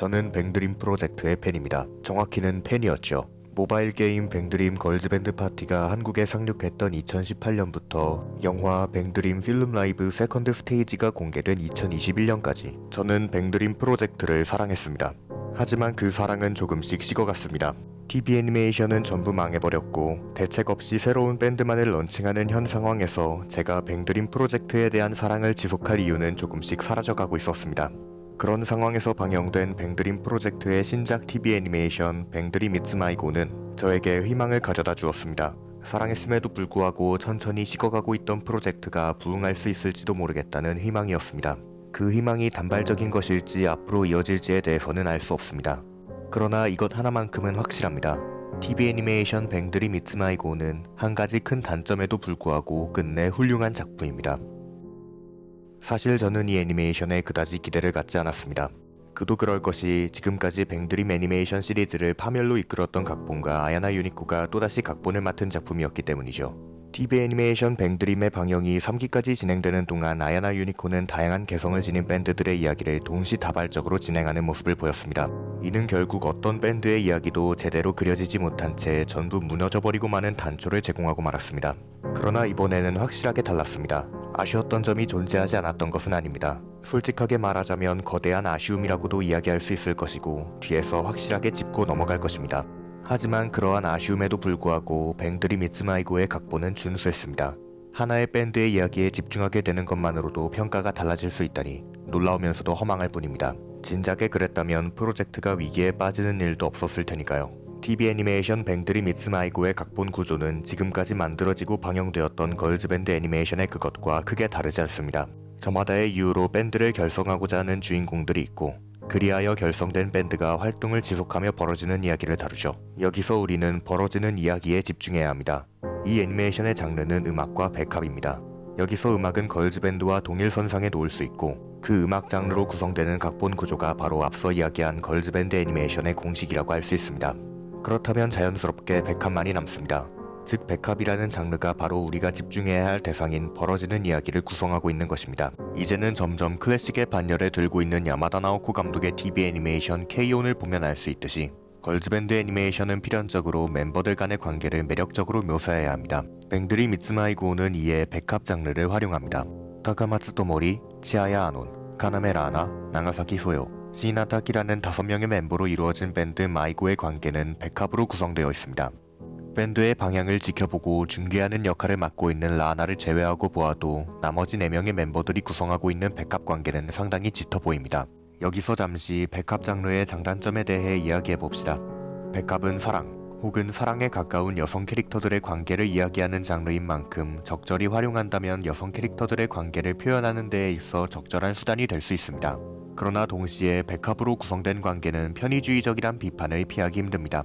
저는 뱅드림 프로젝트의 팬입니다. 정확히는 팬이었죠. 모바일 게임 뱅드림 걸즈밴드 파티가 한국에 상륙했던 2018년부터 영화 뱅드림 필름 라이브 세컨드 스테이지가 공개된 2021년까지 저는 뱅드림 프로젝트를 사랑했습니다. 하지만 그 사랑은 조금씩 식어갔습니다. TV 애니메이션은 전부 망해버렸고 대책 없이 새로운 밴드만을 런칭하는 현 상황에서 제가 뱅드림 프로젝트에 대한 사랑을 지속할 이유는 조금씩 사라져가고 있었습니다. 그런 상황에서 방영된 뱅드림 프로젝트의 신작 TV 애니메이션 뱅드림 It's My Go는 저에게 희망을 가져다 주었습니다. 사랑했음에도 불구하고 천천히 식어가고 있던 프로젝트가 부흥할 수 있을지도 모르겠다는 희망이었습니다. 그 희망이 단발적인 것일지 앞으로 이어질지에 대해서는 알 수 없습니다. 그러나 이것 하나만큼은 확실합니다. TV 애니메이션 뱅드림 It's My Go는 한 가지 큰 단점에도 불구하고 끝내 훌륭한 작품입니다. 사실 저는 이 애니메이션에 그다지 기대를 갖지 않았습니다. 그도 그럴 것이 지금까지 뱅드림 애니메이션 시리즈를 파멸로 이끌었던 각본가 아야나 유니코가 또다시 각본을 맡은 작품이었기 때문이죠. TV 애니메이션 뱅드림의 방영이 3기까지 진행되는 동안 아야나 유니코는 다양한 개성을 지닌 밴드들의 이야기를 동시다발적으로 진행하는 모습을 보였습니다. 이는 결국 어떤 밴드의 이야기도 제대로 그려지지 못한 채 전부 무너져버리고 마는 단초를 제공하고 말았습니다. 그러나 이번에는 확실하게 달랐습니다. 아쉬웠던 점이 존재하지 않았던 것은 아닙니다. 솔직하게 말하자면 거대한 아쉬움이라고도 이야기할 수 있을 것이고 뒤에서 확실하게 짚고 넘어갈 것입니다. 하지만 그러한 아쉬움에도 불구하고 뱅드림 It's My Go의 각본은 준수했습니다. 하나의 밴드의 이야기에 집중하게 되는 것만으로도 평가가 달라질 수 있다니 놀라우면서도 허망할 뿐입니다. 진작에 그랬다면 프로젝트가 위기에 빠지는 일도 없었을 테니까요. TV 애니메이션 뱅드림 It's My Go의 각본 구조는 지금까지 만들어지고 방영되었던 걸즈밴드 애니메이션의 그것과 크게 다르지 않습니다. 저마다의 이유로 밴드를 결성하고자 하는 주인공들이 있고 그리하여 결성된 밴드가 활동을 지속하며 벌어지는 이야기를 다루죠. 여기서 우리는 벌어지는 이야기에 집중해야 합니다. 이 애니메이션의 장르는 음악과 백합입니다. 여기서 음악은 걸즈밴드와 동일선상에 놓을 수 있고 그 음악 장르로 구성되는 각본 구조가 바로 앞서 이야기한 걸즈밴드 애니메이션의 공식이라고 할 수 있습니다. 그렇다면 자연스럽게 백합만이 남습니다. 즉 백합이라는 장르가 바로 우리가 집중해야 할 대상인 벌어지는 이야기를 구성하고 있는 것입니다. 이제는 점점 클래식의 반열에 들고 있는 야마다 나오코 감독의 TV 애니메이션 K-ON을 보면 알 수 있듯이 걸즈밴드 애니메이션은 필연적으로 멤버들 간의 관계를 매력적으로 묘사해야 합니다. 뱅드림 It's My Go는 이에 백합 장르를 활용합니다. 타카마츠 토모리, 치아야 아논, 카나메 라나, 나가사키 소요, 시나타키라는 5명의 멤버로 이루어진 밴드 마이고의 관계는 백합으로 구성되어 있습니다. 밴드의 방향을 지켜보고 중개하는 역할을 맡고 있는 라나를 제외하고 보아도 나머지 4명의 멤버들이 구성하고 있는 백합 관계는 상당히 짙어 보입니다. 여기서 잠시 백합 장르의 장단점에 대해 이야기해봅시다. 백합은 사랑 혹은 사랑에 가까운 여성 캐릭터들의 관계를 이야기하는 장르인 만큼 적절히 활용한다면 여성 캐릭터들의 관계를 표현하는 데에 있어 적절한 수단이 될 수 있습니다. 그러나 동시에 백합으로 구성된 관계는 편의주의적이란 비판을 피하기 힘듭니다.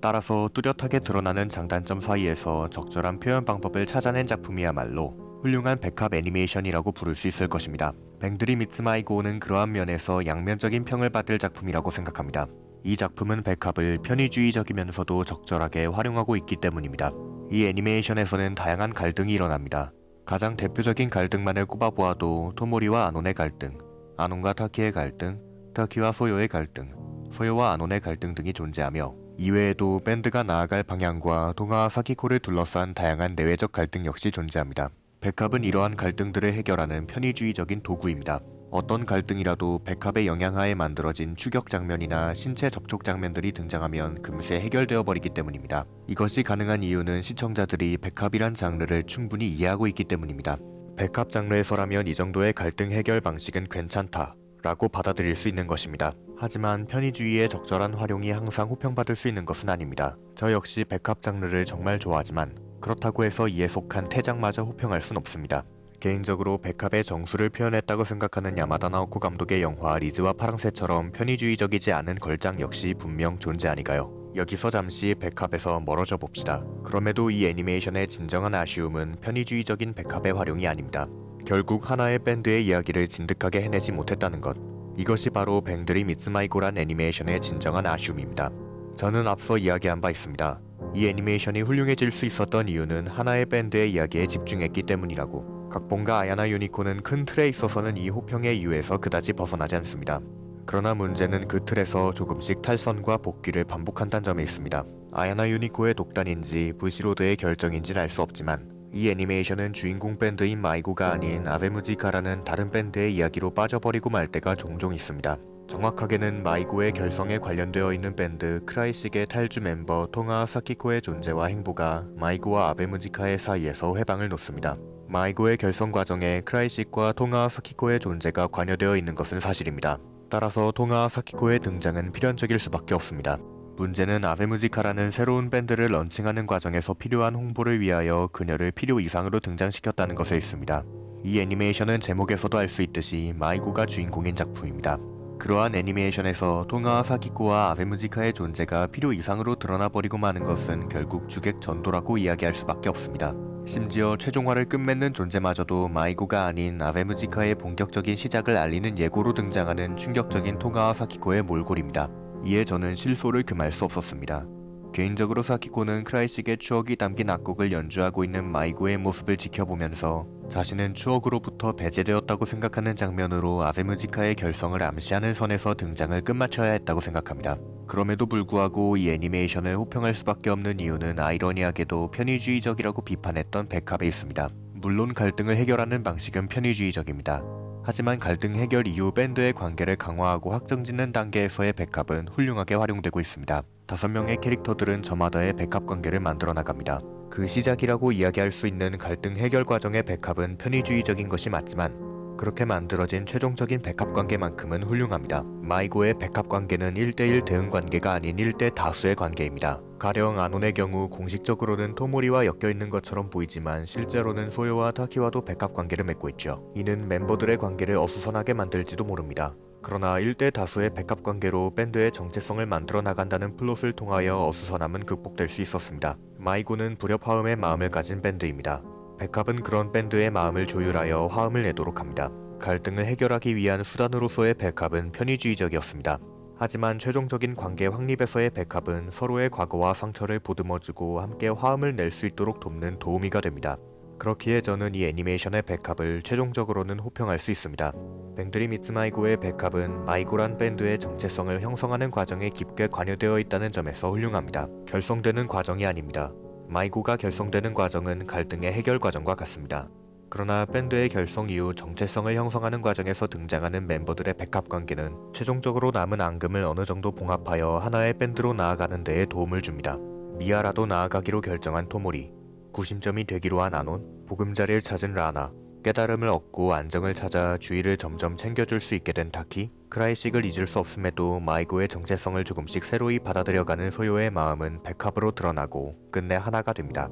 따라서 뚜렷하게 드러나는 장단점 사이에서 적절한 표현 방법을 찾아낸 작품이야말로 훌륭한 백합 애니메이션이라고 부를 수 있을 것입니다. 뱅드림 It's My Go는 그러한 면에서 양면적인 평을 받을 작품이라고 생각합니다. 이 작품은 백합을 편의주의적이면서도 적절하게 활용하고 있기 때문입니다. 이 애니메이션에서는 다양한 갈등이 일어납니다. 가장 대표적인 갈등만을 꼽아보아도 토모리와 아논의 갈등, 아논과 타키의 갈등, 타키와 소요의 갈등, 소요와 아논의 갈등 등이 존재하며 이외에도 밴드가 나아갈 방향과 동아와 사키코를 둘러싼 다양한 내외적 갈등 역시 존재합니다. 백합은 이러한 갈등들을 해결하는 편의주의적인 도구입니다. 어떤 갈등이라도 백합의 영향하에 만들어진 추격 장면이나 신체 접촉 장면들이 등장하면 금세 해결되어 버리기 때문입니다. 이것이 가능한 이유는 시청자들이 백합이란 장르를 충분히 이해하고 있기 때문입니다. 백합 장르에서라면 이 정도의 갈등 해결 방식은 괜찮다 라고 받아들일 수 있는 것입니다. 하지만 편의주의의 적절한 활용이 항상 호평받을 수 있는 것은 아닙니다. 저 역시 백합 장르를 정말 좋아하지만 그렇다고 해서 이에 속한 태장마저 호평할 순 없습니다. 개인적으로 백합의 정수를 표현했다고 생각하는 야마다 나오코 감독의 영화 리즈와 파랑새처럼 편의주의적이지 않은 걸작 역시 분명 존재하니까요. 여기서 잠시 백합에서 멀어져 봅시다. 그럼에도 이 애니메이션의 진정한 아쉬움은 편의주의적인 백합의 활용이 아닙니다. 결국 하나의 밴드의 이야기를 진득하게 해내지 못했다는 것. 이것이 바로 뱅드림 It's My Go란 애니메이션의 진정한 아쉬움입니다. 저는 앞서 이야기한 바 있습니다. 이 애니메이션이 훌륭해질 수 있었던 이유는 하나의 밴드의 이야기에 집중했기 때문이라고. 각본가 아야나 유니코는 큰 틀에 있어서는 이 호평의 이유에서 그다지 벗어나지 않습니다. 그러나 문제는 그 틀에서 조금씩 탈선과 복귀를 반복한다는 점에 있습니다. 아야나 유니코의 독단인지 부시로드의 결정인지는 알 수 없지만 이 애니메이션은 주인공 밴드인 마이고가 아닌 아베무지카라는 다른 밴드의 이야기로 빠져버리고 말 때가 종종 있습니다. 정확하게는 마이고의 결성에 관련되어 있는 밴드 크라이식의 탈주 멤버 토가 사키코의 존재와 행보가 마이고와 아베무지카의 사이에서 회방을 놓습니다. 마이고의 결성 과정에 크라이식과 토가 사키코의 존재가 관여되어 있는 것은 사실입니다. 따라서 토가 사키코의 등장은 필연적일 수밖에 없습니다. 문제는 아베무지카라는 새로운 밴드를 런칭하는 과정에서 필요한 홍보를 위하여 그녀를 필요 이상으로 등장시켰다는 것에 있습니다. 이 애니메이션은 제목에서도 알 수 있듯이 마이고가 주인공인 작품입니다. 그러한 애니메이션에서 토가 사키코와 아베무지카의 존재가 필요 이상으로 드러나버리고 마는 것은 결국 주객 전도라고 이야기할 수밖에 없습니다. 심지어 최종화를 끝맺는 존재마저도 마이고가 아닌 아베무지카의 본격적인 시작을 알리는 예고로 등장하는 충격적인 토가 사키코의 몰골입니다. 이에 저는 실소를 금할 수 없었습니다. 개인적으로 사키코는 크라이식의 추억이 담긴 악곡을 연주하고 있는 마이고의 모습을 지켜보면서 자신은 추억으로부터 배제되었다고 생각하는 장면으로 아베무지카의 결성을 암시하는 선에서 등장을 끝마쳐야 했다고 생각합니다. 그럼에도 불구하고 이 애니메이션을 호평할 수밖에 없는 이유는 아이러니하게도 편의주의적이라고 비판했던 백합에 있습니다. 물론 갈등을 해결하는 방식은 편의주의적입니다. 하지만 갈등 해결 이후 밴드의 관계를 강화하고 확정짓는 단계에서의 백합은 훌륭하게 활용되고 있습니다. 5명의 캐릭터들은 저마다의 백합 관계를 만들어 나갑니다. 그 시작이라고 이야기할 수 있는 갈등 해결 과정의 백합은 편의주의적인 것이 맞지만 그렇게 만들어진 최종적인 백합 관계만큼은 훌륭합니다. 마이고의 백합 관계는 1대1 대응 관계가 아닌 1대 다수의 관계입니다. 가령 아논의 경우 공식적으로는 토모리와 엮여있는 것처럼 보이지만 실제로는 소요와 타키와도 백합 관계를 맺고 있죠. 이는 멤버들의 관계를 어수선하게 만들지도 모릅니다. 그러나 1대 다수의 백합 관계로 밴드의 정체성을 만들어 나간다는 플롯을 통하여 어수선함은 극복될 수 있었습니다. 마이고는 불협 화음의 마음을 가진 밴드입니다. 백합은 그런 밴드의 마음을 조율하여 화음을 내도록 합니다. 갈등을 해결하기 위한 수단으로서의 백합은 편의주의적이었습니다. 하지만 최종적인 관계 확립에서의 백합은 서로의 과거와 상처를 보듬어주고 함께 화음을 낼 수 있도록 돕는 도우미가 됩니다. 그렇기에 저는 이 애니메이션의 백합을 최종적으로는 호평할 수 있습니다. 뱅드림 이츠 마이고의 백합은 마이고란 밴드의 정체성을 형성하는 과정에 깊게 관여되어 있다는 점에서 훌륭합니다. 결성되는 과정이 아닙니다. 마이고가 결성되는 과정은 갈등의 해결 과정과 같습니다. 그러나 밴드의 결성 이후 정체성을 형성하는 과정에서 등장하는 멤버들의 백합 관계는 최종적으로 남은 앙금을 어느 정도 봉합하여 하나의 밴드로 나아가는 데에 도움을 줍니다. 미아라도 나아가기로 결정한 토모리, 구심점이 되기로 한 아논, 보금자리를 찾은 라나, 깨달음을 얻고 안정을 찾아 주위를 점점 챙겨줄 수 있게 된 타키, 크라이식을 잊을 수 없음에도 마이고의 정체성을 조금씩 새로이 받아들여가는 소요의 마음은 백합으로 드러나고 끝내 하나가 됩니다.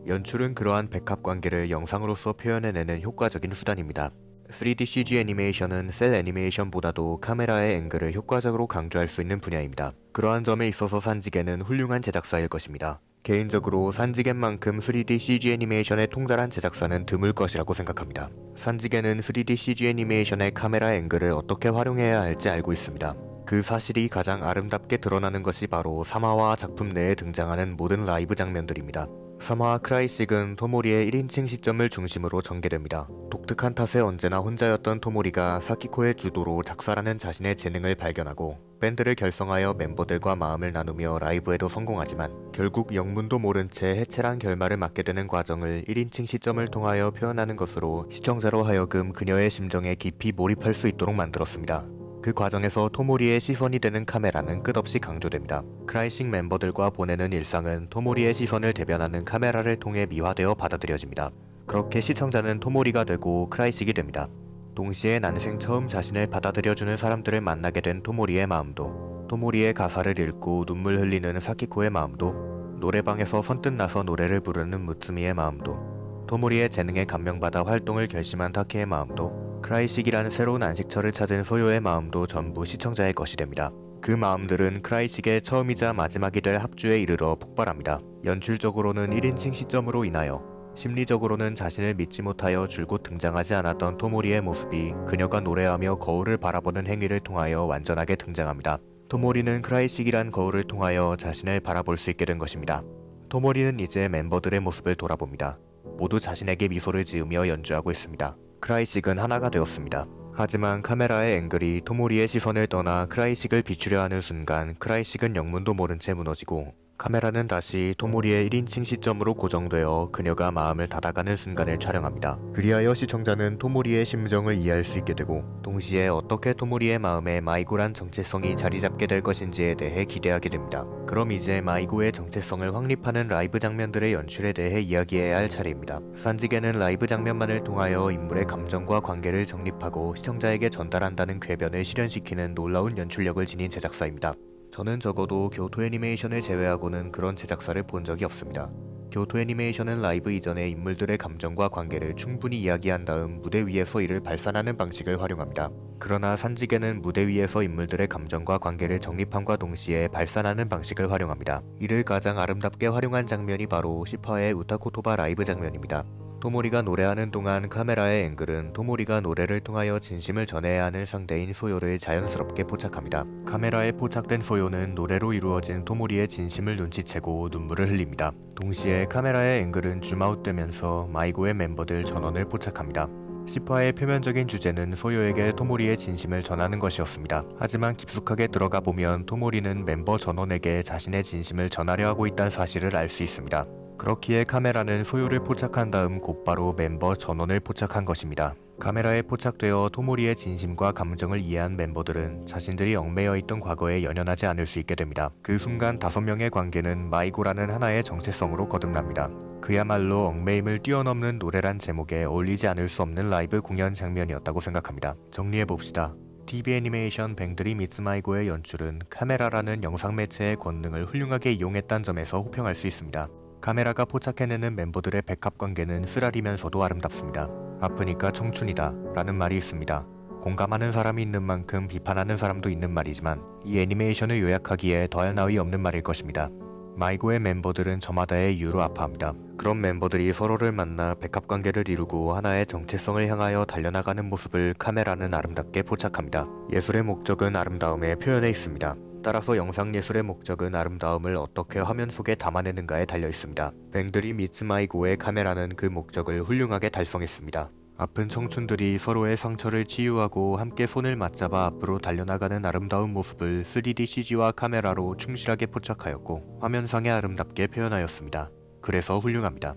연출은 그러한 백합 관계를 영상으로서 표현해내는 효과적인 수단입니다. 3D CG 애니메이션은 셀 애니메이션보다도 카메라의 앵글을 효과적으로 강조할 수 있는 분야입니다. 그러한 점에 있어서 산지겐은 훌륭한 제작사일 것입니다. 개인적으로 산지겐만큼 3D CG 애니메이션에 통달한 제작사는 드물 것이라고 생각합니다. 산지겐은 3D CG 애니메이션의 카메라 앵글을 어떻게 활용해야 할지 알고 있습니다. 그 사실이 가장 아름답게 드러나는 것이 바로 3화와 작품 내에 등장하는 모든 라이브 장면들입니다. 3화 크라이식은 토모리의 1인칭 시점을 중심으로 전개됩니다. 독특한 탓에 언제나 혼자였던 토모리가 사키코의 주도로 작사라는 자신의 재능을 발견하고 밴드를 결성하여 멤버들과 마음을 나누며 라이브에도 성공하지만 결국 영문도 모른 채 해체란 결말을 맞게 되는 과정을 1인칭 시점을 통하여 표현하는 것으로 시청자로 하여금 그녀의 심정에 깊이 몰입할 수 있도록 만들었습니다. 그 과정에서 토모리의 시선이 되는 카메라는 끝없이 강조됩니다. 크라이식 멤버들과 보내는 일상은 토모리의 시선을 대변하는 카메라를 통해 미화되어 받아들여집니다. 그렇게 시청자는 토모리가 되고 크라이식이 됩니다. 동시에 난생 처음 자신을 받아들여주는 사람들을 만나게 된 토모리의 마음도, 토모리의 가사를 읽고 눈물 흘리는 사키코의 마음도, 노래방에서 선뜻 나서 노래를 부르는 무츠미의 마음도, 토모리의 재능에 감명받아 활동을 결심한 타키의 마음도, 크라이식이라는 새로운 안식처를 찾은 소요의 마음도 전부 시청자의 것이 됩니다. 그 마음들은 크라이식의 처음이자 마지막이 될 합주에 이르러 폭발합니다. 연출적으로는 1인칭 시점으로 인하여, 심리적으로는 자신을 믿지 못하여 줄곧 등장하지 않았던 토모리의 모습이 그녀가 노래하며 거울을 바라보는 행위를 통하여 완전하게 등장합니다. 토모리는 크라이식이란 거울을 통하여 자신을 바라볼 수 있게 된 것입니다. 토모리는 이제 멤버들의 모습을 돌아봅니다. 모두 자신에게 미소를 지으며 연주하고 있습니다. 크라이식은 하나가 되었습니다. 하지만 카메라의 앵글이 토모리의 시선을 떠나 크라이식을 비추려 하는 순간 크라이식은 영문도 모른 채 무너지고 카메라는 다시 토모리의 1인칭 시점으로 고정되어 그녀가 마음을 닫아가는 순간을 촬영합니다. 그리하여 시청자는 토모리의 심정을 이해할 수 있게 되고 동시에 어떻게 토모리의 마음에 마이고란 정체성이 자리잡게 될 것인지에 대해 기대하게 됩니다. 그럼 이제 마이고의 정체성을 확립하는 라이브 장면들의 연출에 대해 이야기해야 할 차례입니다. 산지게는 라이브 장면만을 통하여 인물의 감정과 관계를 정립하고 시청자에게 전달한다는 궤변을 실현시키는 놀라운 연출력을 지닌 제작사입니다. 저는 적어도 교토 애니메이션을 제외하고는 그런 제작사를 본 적이 없습니다. 교토 애니메이션은 라이브 이전에 인물들의 감정과 관계를 충분히 이야기한 다음 무대 위에서 이를 발산하는 방식을 활용합니다. 그러나 산지게는 무대 위에서 인물들의 감정과 관계를 정립함과 동시에 발산하는 방식을 활용합니다. 이를 가장 아름답게 활용한 장면이 바로 10화의 우타코토바 라이브 장면입니다. 토모리가 노래하는 동안 카메라의 앵글은 토모리가 노래를 통하여 진심을 전해야 하는 상대인 소요를 자연스럽게 포착합니다. 카메라에 포착된 소요는 노래로 이루어진 토모리의 진심을 눈치채고 눈물을 흘립니다. 동시에 카메라의 앵글은 줌아웃되면서 마이고의 멤버들 전원을 포착합니다. 10화의 표면적인 주제는 소요에게 토모리의 진심을 전하는 것이었습니다. 하지만 깊숙하게 들어가 보면 토모리는 멤버 전원에게 자신의 진심을 전하려 하고 있다는 사실을 알 수 있습니다. 그렇기에 카메라는 소요를 포착한 다음 곧바로 멤버 전원을 포착한 것입니다. 카메라에 포착되어 토모리의 진심과 감정을 이해한 멤버들은 자신들이 얽매여 있던 과거에 연연하지 않을 수 있게 됩니다. 그 순간 5명의 관계는 마이고라는 하나의 정체성으로 거듭납니다. 그야말로 얽매임을 뛰어넘는 노래란 제목에 어울리지 않을 수 없는 라이브 공연 장면이었다고 생각합니다. 정리해봅시다. TV 애니메이션 뱅드림 이츠 마이고의 연출은 카메라라는 영상 매체의 권능을 훌륭하게 이용했다는 점에서 호평할 수 있습니다. 카메라가 포착해내는 멤버들의 백합 관계는 쓰라리면서도 아름답습니다. 아프니까 청춘이다 라는 말이 있습니다. 공감하는 사람이 있는 만큼 비판하는 사람도 있는 말이지만 이 애니메이션을 요약하기에 더할 나위 없는 말일 것입니다. 마이고의 멤버들은 저마다의 이유로 아파합니다. 그런 멤버들이 서로를 만나 백합 관계를 이루고 하나의 정체성을 향하여 달려나가는 모습을 카메라는 아름답게 포착합니다. 예술의 목적은 아름다움에 표현해 있습니다. 따라서 영상예술의 목적은 아름다움을 어떻게 화면 속에 담아내는가에 달려 있습니다. 뱅드림 이츠 마이고의 카메라는 그 목적을 훌륭하게 달성했습니다. 아픈 청춘들이 서로의 상처를 치유하고 함께 손을 맞잡아 앞으로 달려나가는 아름다운 모습을 3D CG와 카메라로 충실하게 포착하였고 화면상에 아름답게 표현하였습니다. 그래서 훌륭합니다.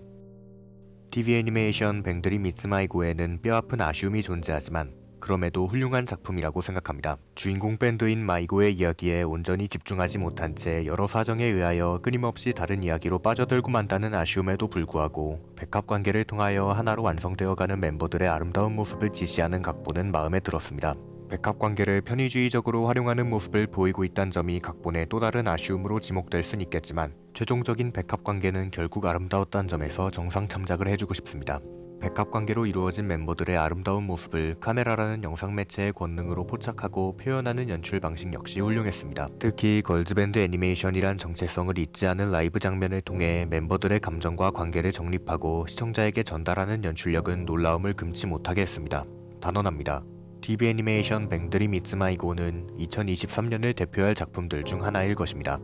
TV 애니메이션 뱅드림 이츠 마이고에는 뼈아픈 아쉬움이 존재하지만 그럼에도 훌륭한 작품이라고 생각합니다. 주인공 밴드인 마이고의 이야기에 온전히 집중하지 못한 채 여러 사정에 의하여 끊임없이 다른 이야기로 빠져들고 만다는 아쉬움에도 불구하고 백합 관계를 통하여 하나로 완성되어가는 멤버들의 아름다운 모습을 지시하는 각본은 마음에 들었습니다. 백합 관계를 편의주의적으로 활용하는 모습을 보이고 있다는 점이 각본의 또 다른 아쉬움으로 지목될 순 있겠지만 최종적인 백합 관계는 결국 아름다웠다는 점에서 정상 참작을 해주고 싶습니다. 백합 관계로 이루어진 멤버들의 아름다운 모습을 카메라라는 영상 매체의 권능으로 포착하고 표현하는 연출 방식 역시 훌륭했습니다. 특히 걸즈밴드 애니메이션이란 정체성을 잊지 않은 라이브 장면을 통해 멤버들의 감정과 관계를 정립하고 시청자에게 전달하는 연출력은 놀라움을 금치 못하게 했습니다. 단언합니다. TV 애니메이션 뱅드림 이츠 마이고는 2023년을 대표할 작품들 중 하나일 것입니다.